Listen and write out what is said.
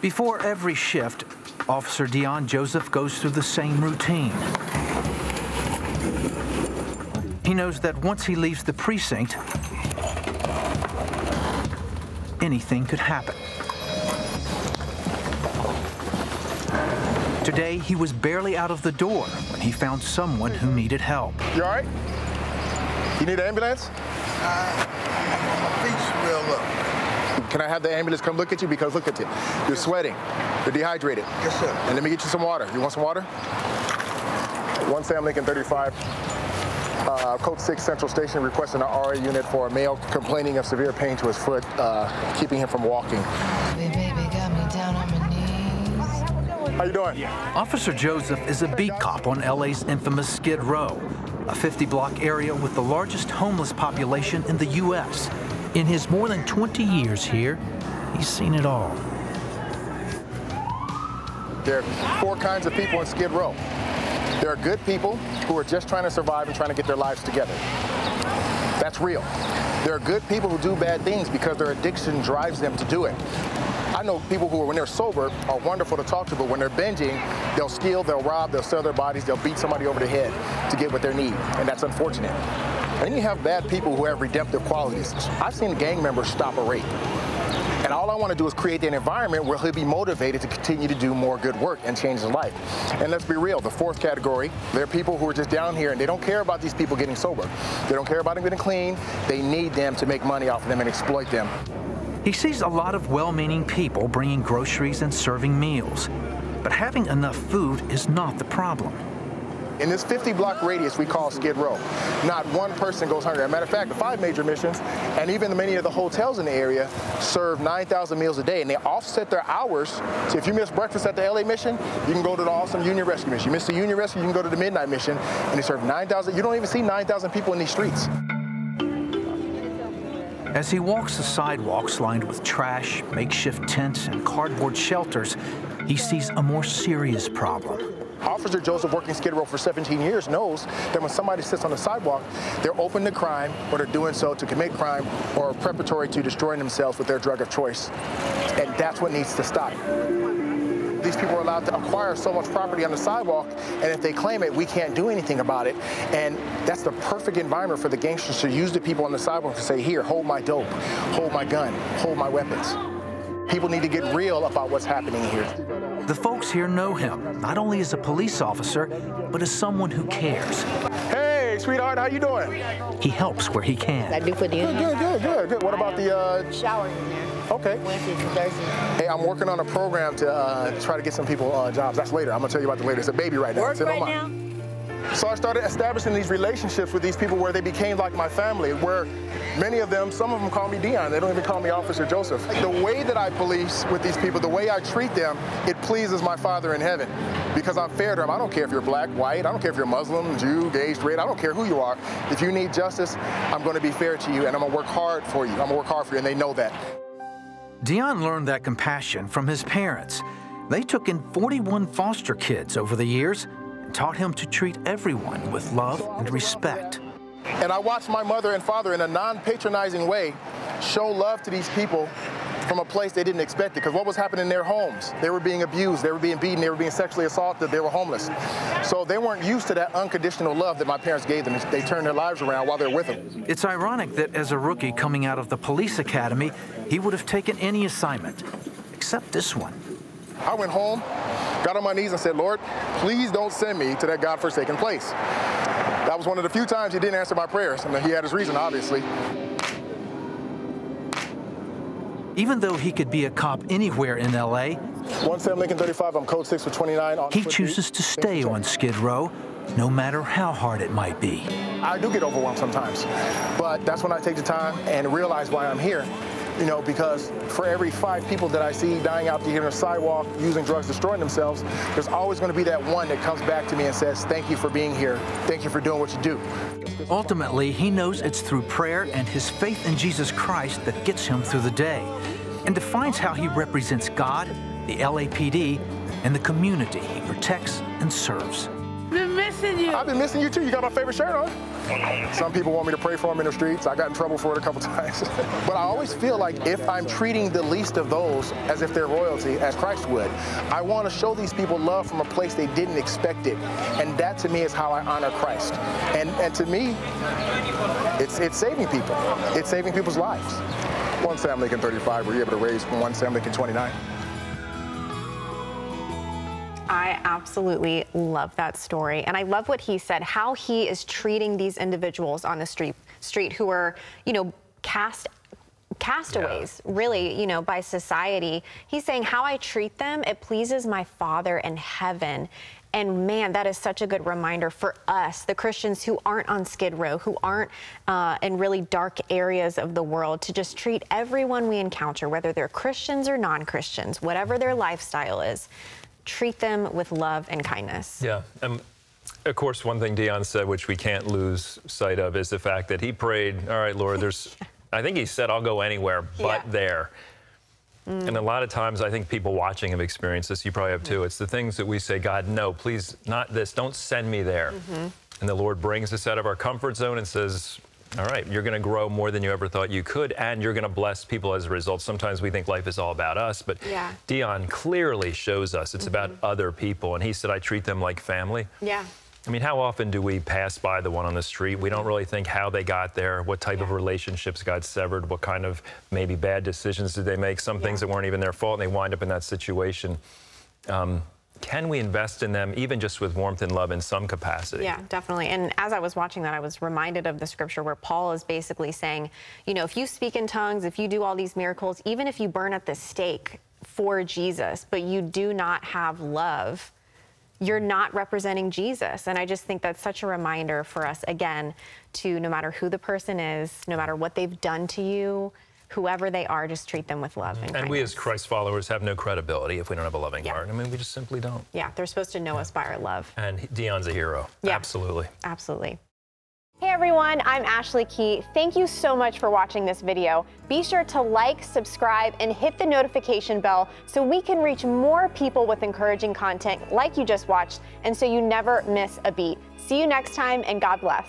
Before every shift, Officer Deon Joseph goes through the same routine. He knows that once he leaves the precinct, anything could happen. Today, he was barely out of the door when he found someone who needed help. You all right? You need an ambulance? My feet's real up. Can I have the ambulance come look at you? Because look at you. You're sweating. You're dehydrated. Yes, sir. And let me get you some water. You want some water? 1 Sam Lincoln 35. Code 6 Central Station requesting an RA unit for a male complaining of severe pain to his foot, keeping him from walking. Baby got me down on my knees. How you doing? Officer Joseph is a beat cop on LA's infamous Skid Row, a 50-block area with the largest homeless population in the U.S. In his more than 20 years here, he's seen it all. There are 4 kinds of people in Skid Row. There are good people who are just trying to survive and trying to get their lives together. That's real. There are good people who do bad things because their addiction drives them to do it. I know people who, when they're sober, are wonderful to talk to, but when they're binging, they'll steal, they'll rob, they'll sell their bodies, they'll beat somebody over the head to get what they need, and that's unfortunate. And then you have bad people who have redemptive qualities. I've seen gang members stop a rape. And all I want to do is create an environment where he'll be motivated to continue to do more good work and change his life. And let's be real, the 4th category, there are people who are just down here and they don't care about these people getting sober. They don't care about them getting clean. They need them to make money off of them and exploit them. He sees a lot of well-meaning people bringing groceries and serving meals. But having enough food is not the problem. In this 50-block radius we call Skid Row, not one person goes hungry. As a matter of fact, the 5 major missions and even many of the hotels in the area serve 9,000 meals a day, and they offset their hours. So if you miss breakfast at the LA mission, you can go to the awesome Union Rescue mission. You miss the Union Rescue, you can go to the Midnight mission, and they serve 9,000. You don't even see 9,000 people in these streets. As he walks the sidewalks lined with trash, makeshift tents, and cardboard shelters, he sees a more serious problem. Officer Joseph, working Skid Row for 17 years, knows that when somebody sits on the sidewalk, they're open to crime, or they're doing so to commit crime, or preparatory to destroying themselves with their drug of choice. And that's what needs to stop. These people are allowed to acquire so much property on the sidewalk, and if they claim it, we can't do anything about it. And that's the perfect environment for the gangsters to use the people on the sidewalk to say, here, hold my dope, hold my gun, hold my weapons. People need to get real about what's happening here. The folks here know him, not only as a police officer, but as someone who cares. Hey, sweetheart, how you doing? He helps where he can. I do for the Good. What about the shower in there. Okay. Wednesdays and Thursdays. Hey, I'm working on a program to try to get some people jobs. That's later. I'm gonna tell you about the later. It's a baby right now. Work right now? So I started establishing these relationships with these people where they became like my family, where many of them, some of them call me Deon. They don't even call me Officer Joseph. The way that I police with these people, the way I treat them, it pleases my Father in heaven because I'm fair to them. I don't care if you're black, white, I don't care if you're Muslim, Jew, gay, straight, I don't care who you are. If you need justice, I'm gonna be fair to you and I'm gonna work hard for you. I'm gonna work hard for you, and they know that. Deon learned that compassion from his parents. They took in 41 foster kids over the years and taught him to treat everyone with love and respect. And I watched my mother and father in a non-patronizing way show love to these people from a place they didn't expect it, because what was happening in their homes? They were being abused, they were being beaten, they were being sexually assaulted, they were homeless. So they weren't used to that unconditional love that my parents gave them. They turned their lives around while they were with them. It's ironic that as a rookie coming out of the police academy, he would have taken any assignment, except this one. I went home, got on my knees and said, Lord, please don't send me to that godforsaken place. That was one of the few times he didn't answer my prayers. I mean, he had his reason, obviously. Even though he could be a cop anywhere in LA, 1 Sam Lincoln 35, I'm code 6 for 29. He chooses to stay on Skid Row, no matter how hard it might be. I do get overwhelmed sometimes, but that's when I take the time and realize why I'm here. You know, because for every 5 people that I see dying out here on the sidewalk, using drugs, destroying themselves, there's always going to be that one that comes back to me and says, thank you for being here. Thank you for doing what you do. Ultimately, he knows it's through prayer and his faith in Jesus Christ that gets him through the day and defines how he represents God, the LAPD, and the community he protects and serves. Been missing you. I've been missing you too. You got my favorite shirt on. Some people want me to pray for them in the streets. I got in trouble for it a couple times. But I always feel like if I'm treating the least of those as if they're royalty, as Christ would, I want to show these people love from a place they didn't expect it. And that to me is how I honor Christ. And to me, it's saving people. It's saving people's lives. One Sam Lincoln 35, were you able to raise from one Sam Lincoln 29? I absolutely love that story. And I love what he said, how he is treating these individuals on the street who are, you know, castaways, really, you know, by society. He's saying how I treat them, it pleases my Father in heaven. And man, that is such a good reminder for us, the Christians who aren't on Skid Row, who aren't in really dark areas of the world, to just treat everyone we encounter, whether they're Christians or non-Christians, whatever their lifestyle is, treat them with love and kindness. Yeah. Of course, one thing Deon said, which we can't lose sight of, is the fact that he prayed, all right, Lord, there's, I think he said, I'll go anywhere but there. And a lot of times, I think people watching have experienced this. You probably have too. It's the things that we say, God, no, please, not this. Don't send me there. And the Lord brings us out of our comfort zone and says, all right, you're going to grow more than you ever thought you could, and you're going to bless people as a result. Sometimes we think life is all about us, but Deon clearly shows us it's about other people. And he said, I treat them like family. Yeah. I mean, how often do we pass by the one on the street? We don't really think how they got there, what type of relationships got severed, what kind of maybe bad decisions did they make, some things that weren't even their fault, and they wind up in that situation. Can we invest in them, even just with warmth and love in some capacity? Yeah, definitely. And as I was watching that, I was reminded of the scripture where Paul is basically saying, you know, if you speak in tongues, if you do all these miracles, even if you burn at the stake for Jesus, but you do not have love, you're not representing Jesus. And I just think that's such a reminder for us, again, to no matter who the person is, no matter what they've done to you, whoever they are, just treat them with love and kindness. And we as Christ followers have no credibility if we don't have a loving heart. I mean, we just simply don't. Yeah, they're supposed to know us by our love. And Deon's a hero. Yeah. Absolutely. Absolutely. Hey everyone, I'm Ashley Key. Thank you so much for watching this video. Be sure to like, subscribe, and hit the notification bell so we can reach more people with encouraging content like you just watched, and so you never miss a beat. See you next time, and God bless.